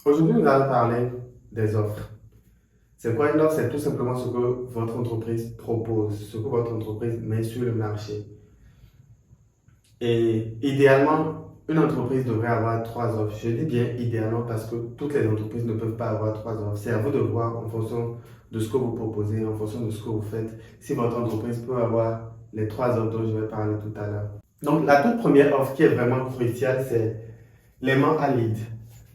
Aujourd'hui, nous allons parler des offres. C'est quoi une offre? C'est tout simplement ce que votre entreprise propose, ce que votre entreprise met sur le marché. Et idéalement, une entreprise devrait avoir trois offres. Je dis bien idéalement parce que toutes les entreprises ne peuvent pas avoir trois offres. C'est à vous de voir en fonction de ce que vous proposez, en fonction de ce que vous faites, si votre entreprise peut avoir les trois offres dont je vais parler tout à l'heure. Donc, la toute première offre qui est vraiment cruciale, c'est l'aimant à lead.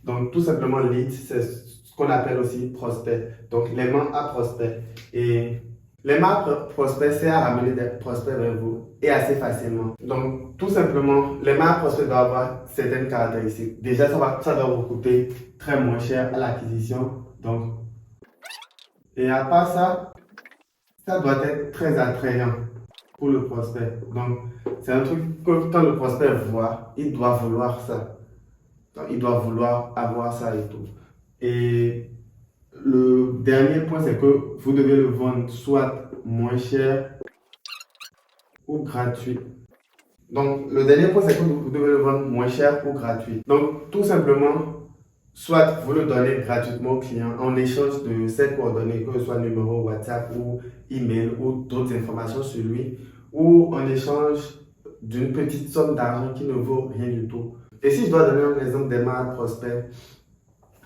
Donc, tout simplement, lead, c'est ce qu'on appelle aussi prospect. Donc, l'aimant à prospect. Et l'aimant à prospect, c'est à ramener des prospects vers vous et assez facilement. Donc, tout simplement, l'aimant à prospect doit avoir certaines caractéristiques. Déjà, ça doit vous coûter très moins cher à l'acquisition. Donc, et à part ça, ça doit être très attrayant pour le prospect. Donc, c'est un truc que quand le prospect voit, il doit vouloir ça. Donc, il doit vouloir avoir ça et tout. Et le dernier point, c'est que vous devez le vendre soit moins cher ou gratuit. Donc, le dernier point, c'est que vous devez le vendre moins cher ou gratuit. Donc, tout simplement, soit vous le donnez gratuitement au client en échange de ses coordonnées, que ce soit numéro WhatsApp ou email ou d'autres informations sur lui, ou en échange d'une petite somme d'argent qui ne vaut rien du tout. Et si je dois donner un exemple des marques prospects,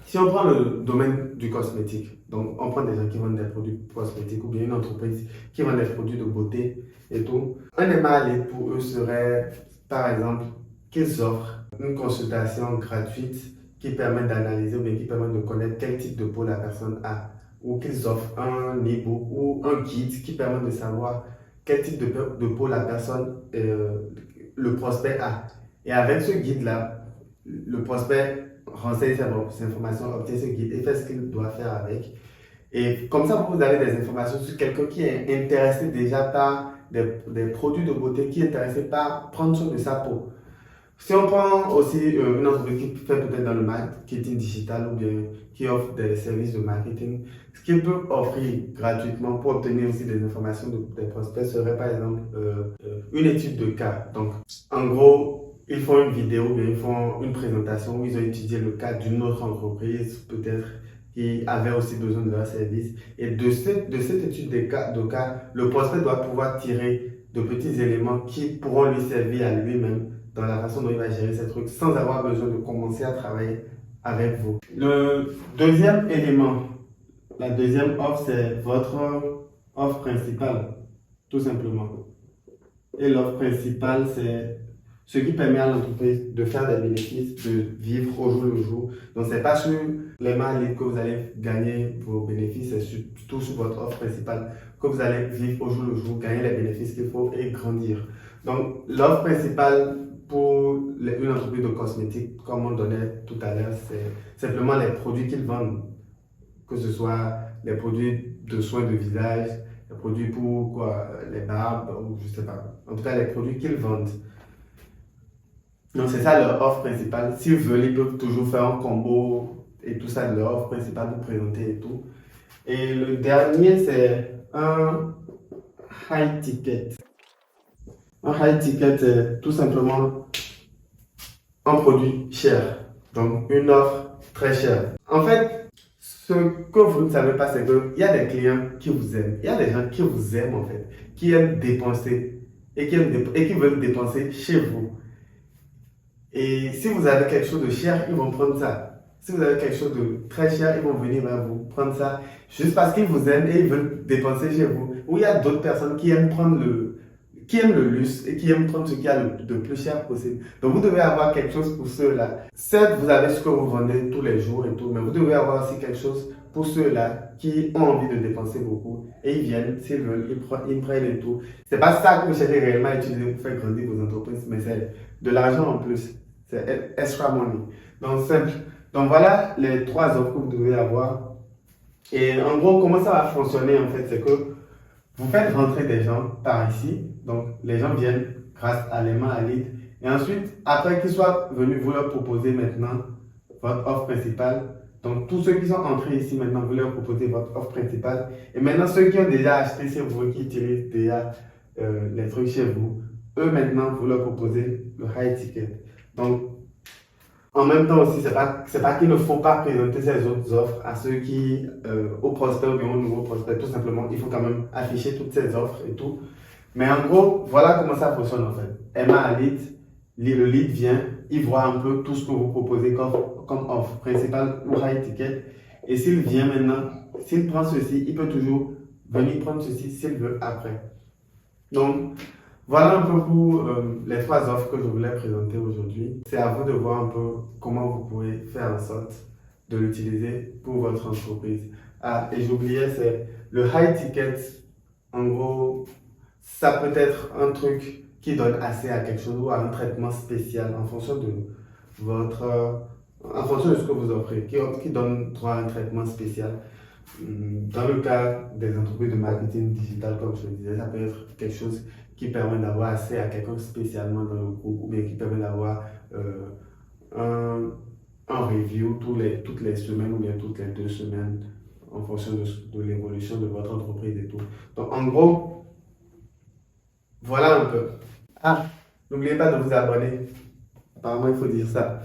si on prend le domaine du cosmétique, donc on prend des gens qui vendent des produits cosmétiques ou bien une entreprise qui vend des produits de beauté et tout, un des mal pour eux serait, par exemple, qu'ils offrent une consultation gratuite qui permet d'analyser ou bien qui permet de connaître quel type de peau la personne a, ou qu'ils offrent un e-book ou un guide qui permet de savoir quel type de peau la personne, le prospect a. Et avec ce guide-là, le prospect renseigne ses informations, obtient ce guide et fait ce qu'il doit faire avec. Et comme ça, vous avez des informations sur quelqu'un qui est intéressé déjà par des produits de beauté, qui est intéressé par prendre soin de sa peau. Si on prend aussi une entreprise qui fait peut-être dans le marketing digital ou bien qui offre des services de marketing, ce qu'il peut offrir gratuitement pour obtenir aussi des informations des prospects serait par exemple une étude de cas. Donc, en gros, ils font une vidéo ou bien ils font une présentation où ils ont étudié le cas d'une autre entreprise, peut-être qui avait aussi besoin de leur service. Et de cette étude de cas, le prospect doit pouvoir tirer de petits éléments qui pourront lui servir à lui-même dans la façon dont il va gérer ces trucs sans avoir besoin de commencer à travailler avec vous. Le deuxième élément, la deuxième offre, c'est votre offre principale, tout simplement. Et l'offre principale, c'est ce qui permet à l'entreprise de faire des bénéfices, de vivre au jour le jour. Donc, ce n'est pas sur les marges que vous allez gagner vos bénéfices, c'est surtout sur votre offre principale que vous allez vivre au jour le jour, gagner les bénéfices qu'il faut et grandir. Donc, l'offre principale pour une entreprise de cosmétiques, comme on donnait tout à l'heure, c'est simplement les produits qu'ils vendent, que ce soit les produits de soins de visage, les produits pour quoi, les barbes, ou je sais pas. En tout cas, les produits qu'ils vendent. Donc, c'est ça leur offre principale. S'ils veulent, ils peuvent toujours faire un combo et tout ça, leur offre principale pour présenter et tout. Et le dernier, c'est un high ticket. Un high ticket, c'est tout simplement un produit cher. Donc, une offre très chère. En fait, ce que vous ne savez pas, c'est qu'il y a des clients qui vous aiment. Il y a des gens qui vous aiment, en fait, qui aiment dépenser et qui veulent dépenser chez vous. Et si vous avez quelque chose de cher, ils vont prendre ça. Si vous avez quelque chose de très cher, ils vont venir vers vous prendre ça juste parce qu'ils vous aiment et ils veulent dépenser chez vous. Ou il y a d'autres personnes qui aiment le luxe et qui aiment prendre ce qu'il y a de plus cher possible. Donc vous devez avoir quelque chose pour ceux-là. Certes, vous avez ce que vous vendez tous les jours et tout, mais vous devez avoir aussi quelque chose pour ceux-là qui ont envie de dépenser beaucoup et ils viennent, s'ils veulent, ils prennent et tout. C'est pas ça que vous cherchez réellement à utiliser pour faire grandir vos entreprises, mais c'est de l'argent en plus. C'est extra money. Donc, simple. Donc, voilà les trois offres que vous devez avoir. Et en gros, comment ça va fonctionner en fait, c'est que vous faites rentrer des gens par ici. Donc, les gens viennent grâce à l'aimant à lead. Et ensuite, après qu'ils soient venus, vous leur proposez maintenant votre offre principale. Donc, tous ceux qui sont entrés ici maintenant, vous leur proposez votre offre principale. Et maintenant, ceux qui ont déjà acheté chez vous, qui utilisent déjà les trucs chez vous, eux maintenant, vous leur proposez le high ticket. Donc, En même temps aussi, c'est pas qu'il ne faut pas présenter ces autres offres à ceux qui, aux prospects ou bien aux nouveaux prospects. Tout simplement, il faut quand même afficher toutes ces offres et tout. Mais en gros, voilà comment ça fonctionne en fait. Emma a lead, le lead vient, il voit un peu tout ce que vous proposez comme offre principale ou high ticket. Et s'il vient maintenant, s'il prend ceci, il peut toujours venir prendre ceci s'il veut après. Donc, voilà un peu pour les trois offres que je voulais présenter aujourd'hui. C'est à vous de voir un peu comment vous pouvez faire en sorte de l'utiliser pour votre entreprise. Ah, et j'oubliais, c'est le high ticket. En gros, ça peut être un truc qui donne accès à quelque chose ou à un traitement spécial en fonction de en fonction de ce que vous offrez, qui donne droit à un traitement spécial. Dans le cas des entreprises de marketing digital, comme je le disais, ça peut être quelque chose qui permet d'avoir accès à quelqu'un spécialement dans le groupe ou bien qui permet d'avoir un, un review toutes les semaines ou bien toutes les 2 semaines en fonction de l'évolution de votre entreprise et tout. Donc, en gros, voilà un peu. Ah, n'oubliez pas de vous abonner. Apparemment, il faut dire ça.